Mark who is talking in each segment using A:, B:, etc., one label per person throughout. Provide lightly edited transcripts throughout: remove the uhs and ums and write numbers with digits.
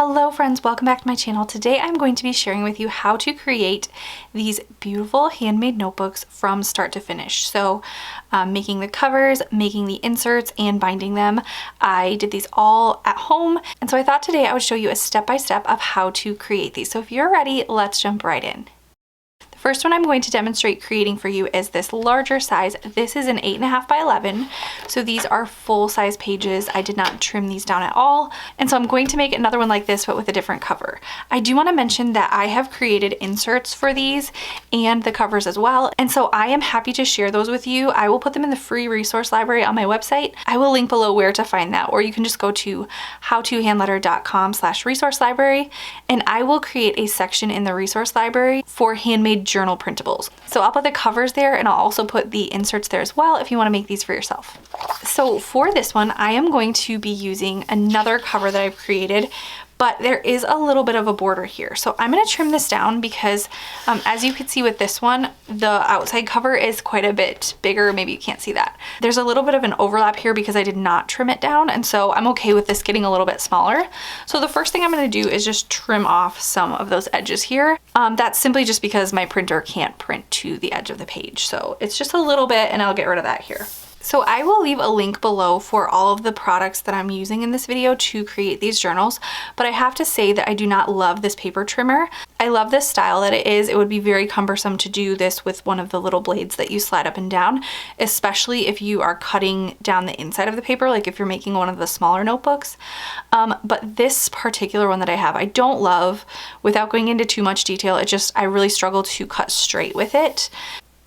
A: Hello friends, welcome back to my channel. Today I'm going to be sharing with you how to create these beautiful handmade notebooks from start to finish. So making the covers, making the inserts, and binding them. I did these all at home, and so I thought today I would show you a step-by-step of how to create these. So if you're ready, let's jump right in. First one I'm going to demonstrate creating for you is this larger size. This is an 8.5 by 11. So these are full size pages. I did not trim these down at all. And so I'm going to make another one like this, but with a different cover. I do want to mention that I have created inserts for these and the covers as well. And so I am happy to share those with you. I will put them in the free resource library on my website. I will link below where to find that, or you can just go to howtohandletter.com/resource library, and I will create a section in the resource library for handmade journal printables. So I'll put the covers there, and I'll also put the inserts there as well if you want to make these for yourself. So for this one, I am going to be using another cover that I've created, but there is a little bit of a border here. So I'm going to trim this down because as you can see with this one, the outside cover is quite a bit bigger. Maybe you can't see that. There's a little bit of an overlap here because I did not trim it down, and so I'm okay with this getting a little bit smaller. So the first thing I'm going to do is just trim off some of those edges here. That's simply just because my printer can't print to the edge of the page. So it's just a little bit, and I'll get rid of that here. So I will leave a link below for all of the products that I'm using in this video to create these journals, but I have to say that I do not love this paper trimmer. I love this style that it is. It would be very cumbersome to do this with one of the little blades that you slide up and down, especially if you are cutting down the inside of the paper, like if you're making one of the smaller notebooks. But this particular one that I have, I don't love. Without going into too much detail, I really struggle to cut straight with it.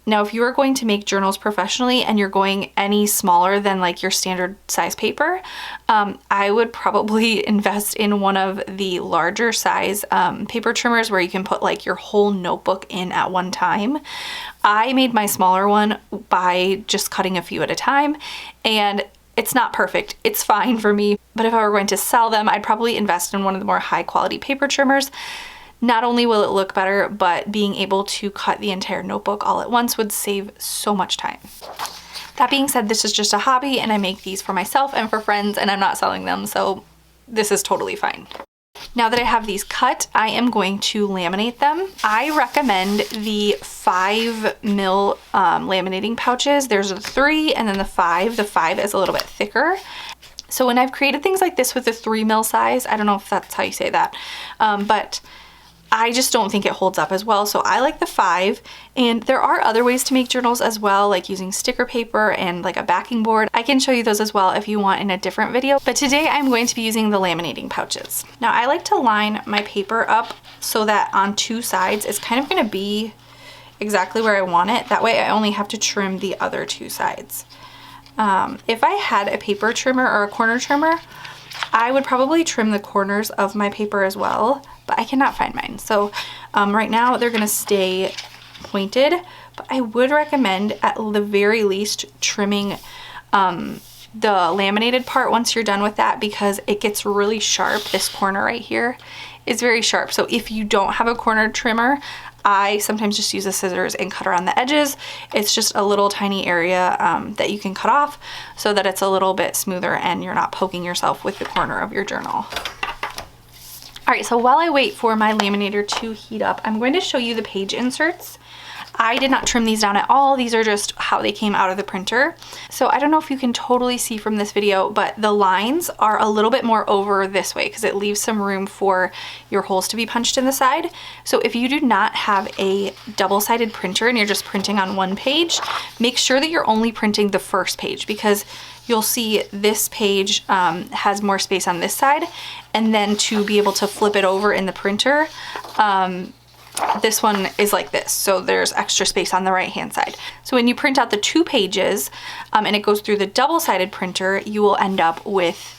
A: Now, if you are going to make journals professionally and you're going any smaller than like your standard size paper, I would probably invest in one of the larger size paper trimmers where you can put like your whole notebook in at one time. I made my smaller one by just cutting a few at a time, and it's not perfect. It's fine for me, but if I were going to sell them, I'd probably invest in one of the more high quality paper trimmers. Not only will it look better, but being able to cut the entire notebook all at once would save so much time. That being said, this is just a hobby, and I make these for myself and for friends, and I'm not selling them, so this is totally fine. Now that I have these cut, I am going to laminate them. I recommend the 5mm laminating pouches. There's a 3 and then the 5. The 5 is a little bit thicker. So when I've created things like this with the 3mm size, I don't know if that's how you say that, but I just don't think it holds up as well. So I like the 5, and there are other ways to make journals as well, like using sticker paper and like a backing board. I can show you those as well if you want in a different video, but today I'm going to be using the laminating pouches. Now I like to line my paper up so that on two sides it's kind of going to be exactly where I want it. That way I only have to trim the other two sides. If I had a paper trimmer or a corner trimmer, I would probably trim the corners of my paper as well, but I cannot find mine. So right now they're gonna stay pointed, but I would recommend at the very least trimming the laminated part once you're done with that, because it gets really sharp. This corner right here is very sharp. So if you don't have a corner trimmer, I sometimes just use the scissors and cut around the edges. It's just a little tiny area that you can cut off so that it's a little bit smoother and you're not poking yourself with the corner of your journal. All right, so while I wait for my laminator to heat up, I'm going to show you the page inserts. I did not trim these down at all. These are just how they came out of the printer. So I don't know if you can totally see from this video, but the lines are a little bit more over this way because it leaves some room for your holes to be punched in the side. So if you do not have a double-sided printer and you're just printing on one page, make sure that you're only printing the first page, because you'll see this page has more space on this side, and then to be able to flip it over in the printer, this one is like this, so there's extra space on the right hand side. So when you print out the 2 pages and it goes through the double-sided printer, you will end up with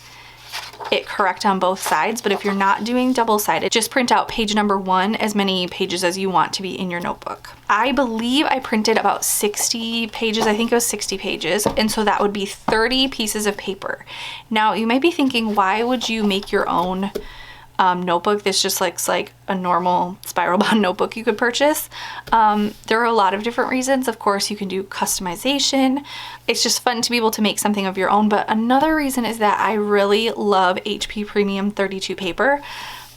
A: it correct on both sides. But if you're not doing double-sided, just print out page number 1, as many pages as you want to be in your notebook. I believe I printed about 60 pages. I think it was 60 pages, and so that would be 30 pieces of paper. Now you might be thinking, why would you make your own notebook? This just looks like a normal spiral bound notebook you could purchase. There are a lot of different reasons. Of course, you can do customization. It's just fun to be able to make something of your own. But another reason is that I really love HP Premium 32 paper.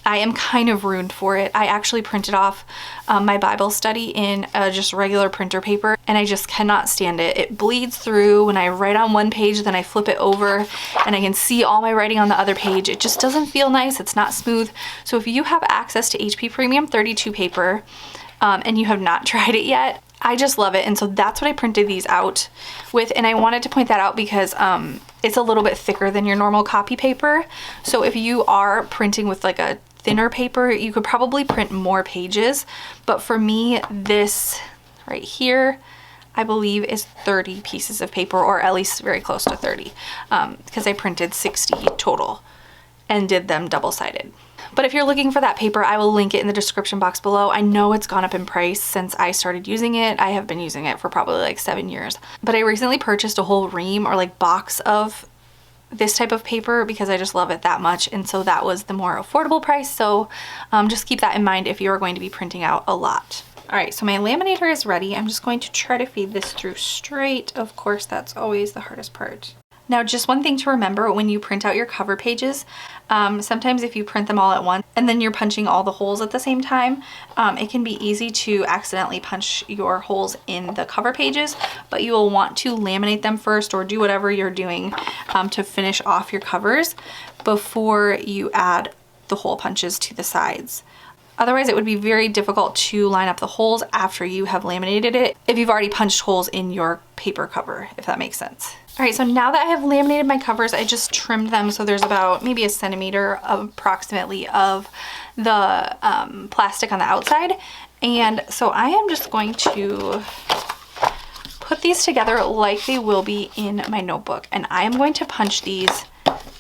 A: I am kind of ruined for it. I actually printed off my Bible study in just regular printer paper, and I just cannot stand it. It bleeds through when I write on one page, then I flip it over and I can see all my writing on the other page. It just doesn't feel nice. It's not smooth. So if you have access to HP Premium 32 paper and you have not tried it yet, I just love it. And so that's what I printed these out with. And I wanted to point that out because it's a little bit thicker than your normal copy paper. So if you are printing with like a thinner paper, you could probably print more pages. But for me, this right here, I believe is 30 pieces of paper, or at least very close to 30, because I printed 60 total and did them double-sided. But if you're looking for that paper, I will link it in the description box below. I know it's gone up in price since I started using it. I have been using it for probably like 7 years. But I recently purchased a whole ream or like box of this type of paper because I just love it that much, and so that was the more affordable price. So just keep that in mind if you're going to be printing out a lot. All right, so my laminator is ready. I'm just going to try to feed this through straight. Of course, that's always the hardest part. Now, just one thing to remember when you print out your cover pages, sometimes if you print them all at once and then you're punching all the holes at the same time, it can be easy to accidentally punch your holes in the cover pages, but you will want to laminate them first or do whatever you're doing to finish off your covers before you add the hole punches to the sides. Otherwise, it would be very difficult to line up the holes after you have laminated it if you've already punched holes in your paper cover, if that makes sense. All right, so now that I have laminated my covers, I just trimmed them so there's about maybe a centimeter approximately of the plastic on the outside. And so I am just going to put these together like they will be in my notebook. And I am going to punch these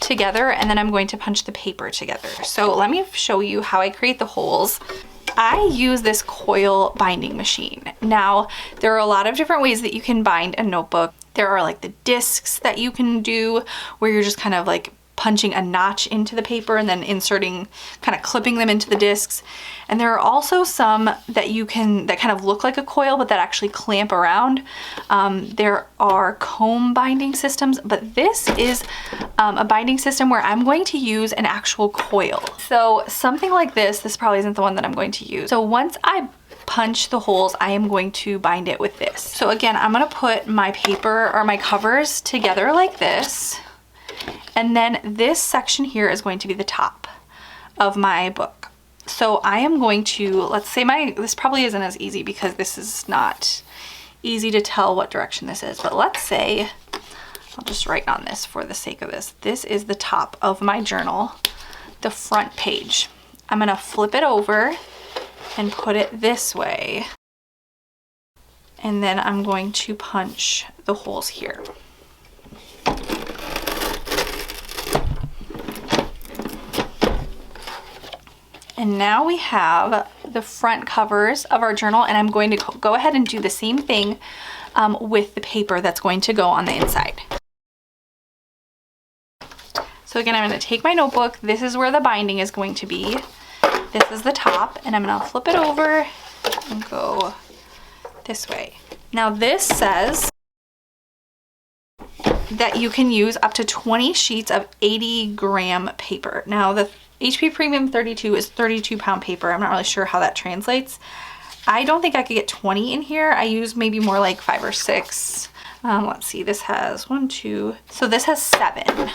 A: together, and then I'm going to punch the paper together. So let me show you how I create the holes. I use this coil binding machine. Now, there are a lot of different ways that you can bind a notebook. There are like the discs that you can do where you're just kind of like punching a notch into the paper and then inserting, kind of clipping them into the discs. And there are also some that you can, that kind of look like a coil, but that actually clamp around. There are comb binding systems, but this is a binding system where I'm going to use an actual coil. So something like this probably isn't the one that I'm going to use. So once I punch the holes, I am going to bind it with this. So again, I'm gonna put my paper or my covers together like this. And then this section here is going to be the top of my book. So I am going to, let's say this probably isn't as easy because this is not easy to tell what direction this is, but let's say, I'll just write on this for the sake of this. This is the top of my journal, the front page. I'm gonna flip it over and put it this way. And then I'm going to punch the holes here. And now we have the front covers of our journal, and I'm going to go ahead and do the same thing with the paper that's going to go on the inside. So again, I'm going to take my notebook. This is where the binding is going to be. This is the top, and I'm going to flip it over and go this way. Now this says that you can use up to 20 sheets of 80-gram paper. Now the HP Premium 32 is 32-pound paper. I'm not really sure how that translates. I don't think I could get 20 in here. I use maybe more like 5 or 6. Let's see, this has 1, 2, so this has 7.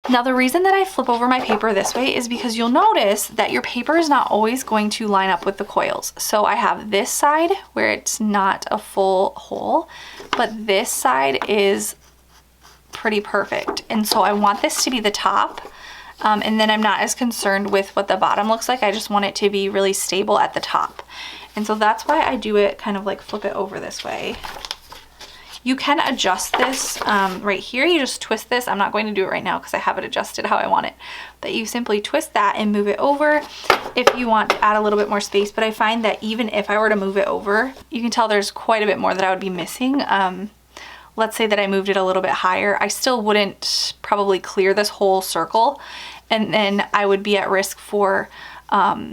A: Now the reason that I flip over my paper this way is because you'll notice that your paper is not always going to line up with the coils. So I have this side where it's not a full hole, but this side is pretty perfect. And so I want this to be the top, and then I'm not as concerned with what the bottom looks like. I just want it to be really stable at the top. And so that's why I do it kind of like flip it over this way. You can adjust this right here. You just twist this. I'm not going to do it right now because I have it adjusted how I want it. But you simply twist that and move it over if you want to add a little bit more space. But I find that even if I were to move it over, you can tell there's quite a bit more that I would be missing. Let's say that I moved it a little bit higher. I still wouldn't probably clear this whole circle. And then I would be at risk for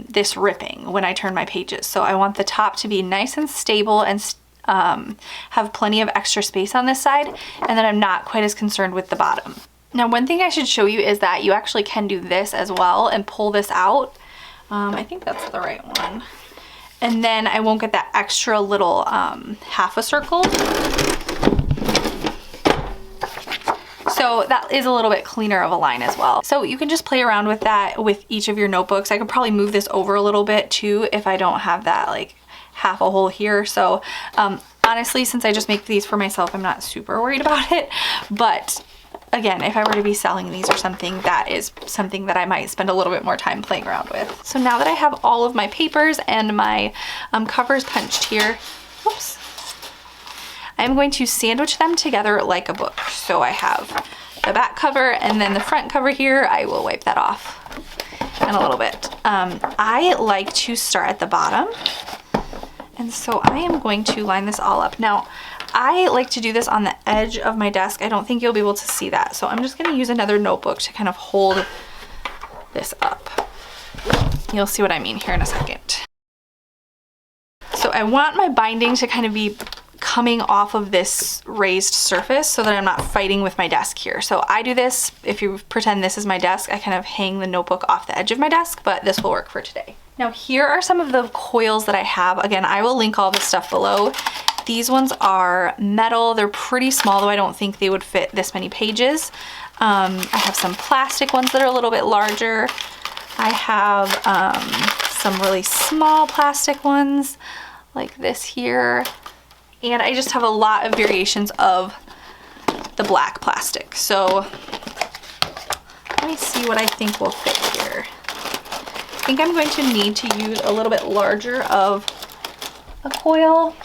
A: this ripping when I turn my pages. So I want the top to be nice and stable and have plenty of extra space on this side, and then I'm not quite as concerned with the bottom. Now, one thing I should show you is that you actually can do this as well and pull this out. I think that's the right one. And then I won't get that extra little half a circle. So that is a little bit cleaner of a line as well. So you can just play around with that with each of your notebooks. I could probably move this over a little bit too if I don't have that like half a hole here. So honestly, since I just make these for myself, I'm not super worried about it. But again, if I were to be selling these or something, that is something that I might spend a little bit more time playing around with. So now that I have all of my papers and my covers punched here, whoops, I'm going to sandwich them together like a book. So I have the back cover and then the front cover here. I will wipe that off in a little bit. I like to start at the bottom. And so I am going to line this all up. Now, I like to do this on the edge of my desk. I don't think you'll be able to see that. So I'm just gonna use another notebook to kind of hold this up. You'll see what I mean here in a second. So I want my binding to kind of be coming off of this raised surface so that I'm not fighting with my desk here. So I do this, if you pretend this is my desk, I kind of hang the notebook off the edge of my desk, but this will work for today. Now here are some of the coils that I have. Again, I will link all this stuff below. These ones are metal. They're pretty small, though I don't think they would fit this many pages. I have some plastic ones that are a little bit larger. I have some really small plastic ones like this here. And I just have a lot of variations of the black plastic. So let me see what I think will fit here. I think I'm going to need to use a little bit larger of a coil.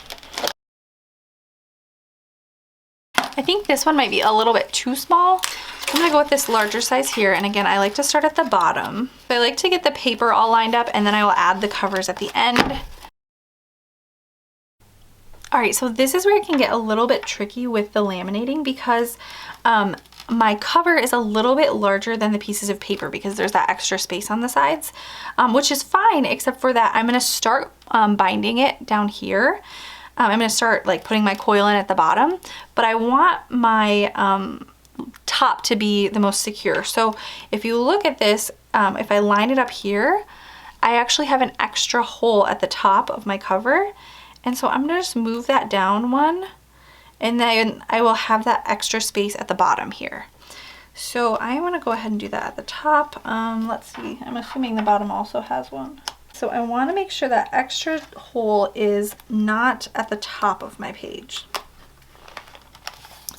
A: I think this one might be a little bit too small. I'm gonna go with this larger size here. And again, I like to start at the bottom. So I like to get the paper all lined up and then I will add the covers at the end. All right, so this is where it can get a little bit tricky with the laminating because my cover is a little bit larger than the pieces of paper because there's that extra space on the sides, which is fine, except for that I'm gonna start binding it down here. I'm gonna start like putting my coil in at the bottom, but I want my top to be the most secure. So if you look at this, if I line it up here, I actually have an extra hole at the top of my cover. And so I'm gonna just move that down one, and then I will have that extra space at the bottom here. So I wanna go ahead and do that at the top. Let's see, I'm assuming the bottom also has one. So I wanna make sure that extra hole is not at the top of my page.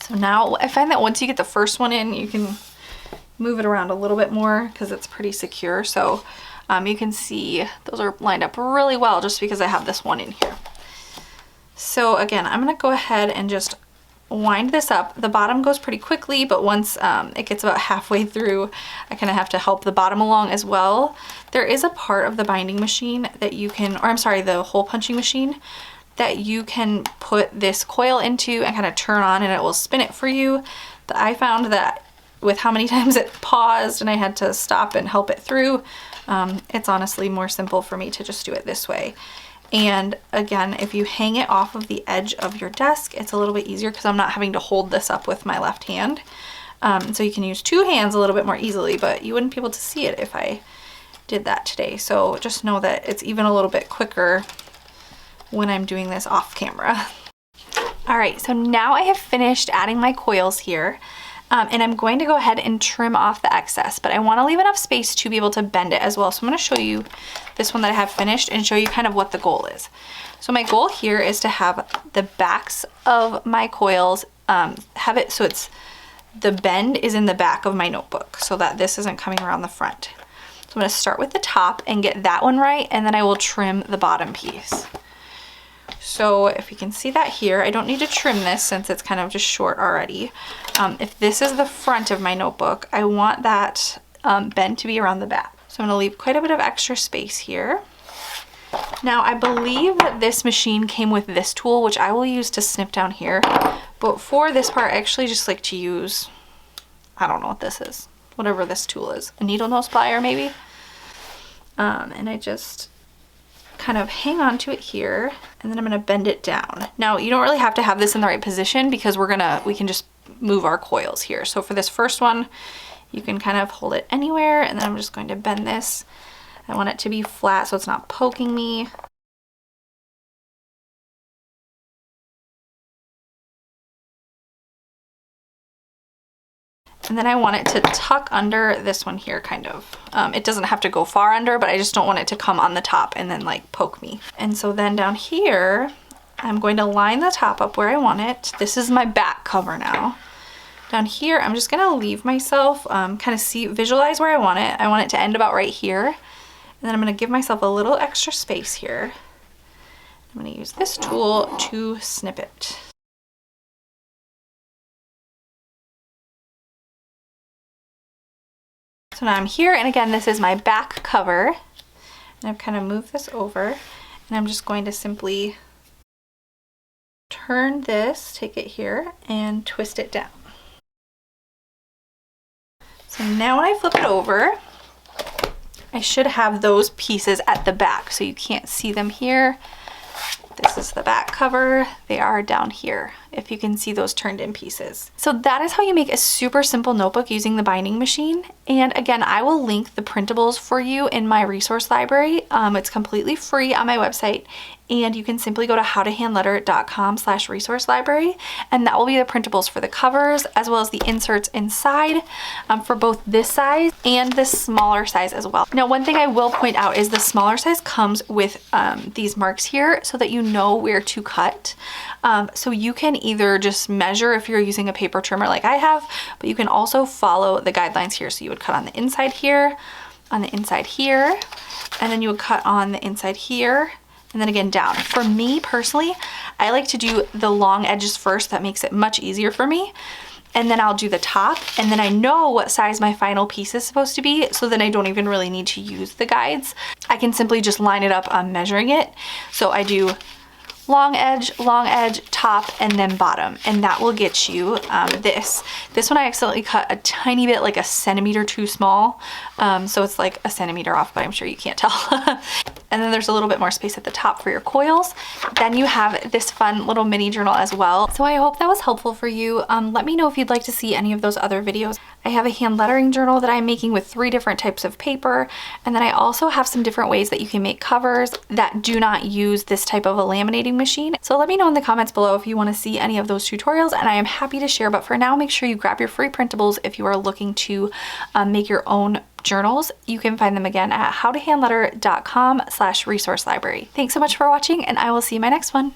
A: So now I find that once you get the first one in, you can move it around a little bit more because it's pretty secure. So you can see those are lined up really well just because I have this one in here. So again, I'm gonna go ahead and just wind this up. The bottom goes pretty quickly, but once it gets about halfway through, I kind of have to help the bottom along as well. There is a part of the binding machine that you can, or I'm sorry, the hole punching machine that you can put this coil into and kind of turn on and it will spin it for you. But I found that with how many times it paused and I had to stop and help it through, it's honestly more simple for me to just do it this way. And again, if you hang it off of the edge of your desk, it's a little bit easier because I'm not having to hold this up with my left hand. So you can use two hands a little bit more easily, but you wouldn't be able to see it if I did that today. So just know that it's even a little bit quicker when I'm doing this off camera. All right, so now I have finished adding my coils here. And I'm going to go ahead and trim off the excess, but I want to leave enough space to be able to bend it as well. So I'm going to show you this one that I have finished and show you kind of what the goal is. So my goal here is to have the backs of my coils, have it so it's the bend is in the back of my notebook so that this isn't coming around the front. So I'm going to start with the top and get that one right, and then I will trim the bottom piece. So if you can see that here, I don't need to trim this since it's kind of just short already. If this is the front of my notebook, I want that bend to be around the back. So I'm gonna leave quite a bit of extra space here. Now I believe that this machine came with this tool, which I will use to snip down here. But for this part, I actually just like to use, I don't know what this is, whatever this tool is, a needle nose plier maybe. And I just kind of hang on to it here, and then I'm gonna bend it down. Now you don't really have to have this in the right position because we can just move our coils here. So for this first one, you can kind of hold it anywhere, and then I'm just going to bend this. I want it to be flat so it's not poking me. And then I want it to tuck under this one here, kind of. It doesn't have to go far under, but I just don't want it to come on the top and then like poke me. And so then down here, I'm going to line the top up where I want it. This is my back cover now. Down here, I'm just gonna leave myself, kind of visualize where I want it. I want it to end about right here. And then I'm gonna give myself a little extra space here. I'm gonna use this tool to snip it. So now I'm here, and again, this is my back cover. And I've kind of moved this over, and I'm just going to simply turn this, take it here, and twist it down. So now when I flip it over, I should have those pieces at the back, so you can't see them here. This is the back cover. They are down here, if you can see those turned in pieces. So that is how you make a super simple notebook using the binding machine. And again, I will link the printables for you in my resource library. It's completely free on my website, and you can simply go to howtohandletter.com/resource library, and that will be the printables for the covers as well as the inserts inside for both this size and this smaller size as well. Now, one thing I will point out is the smaller size comes with these marks here so that you know where to cut. So you can either just measure if you're using a paper trimmer like I have, but you can also follow the guidelines here. So you would cut on the inside here, on the inside here, and then you would cut on the inside here, and then again down. For me personally, I like to do the long edges first. That makes it much easier for me. And then I'll do the top, and then I know what size my final piece is supposed to be, so then I don't even really need to use the guides. I can simply just line it up on measuring it. So I do long edge, top, and then bottom, and that will get you this. This one I accidentally cut a tiny bit, like a centimeter too small, so it's like a centimeter off, but I'm sure you can't tell. And then there's a little bit more space at the top for your coils. Then you have this fun little mini journal as well. So I hope that was helpful for you. Let me know if you'd like to see any of those other videos. I have a hand lettering journal that I'm making with 3 different types of paper, and then I also have some different ways that you can make covers that do not use this type of a laminating machine. So let me know in the comments below if you want to see any of those tutorials, and I am happy to share. But for now, make sure you grab your free printables if you are looking to make your own journals. You can find them again at howtohandletter.com/resource library. Thanks so much for watching, and I will see you in my next one.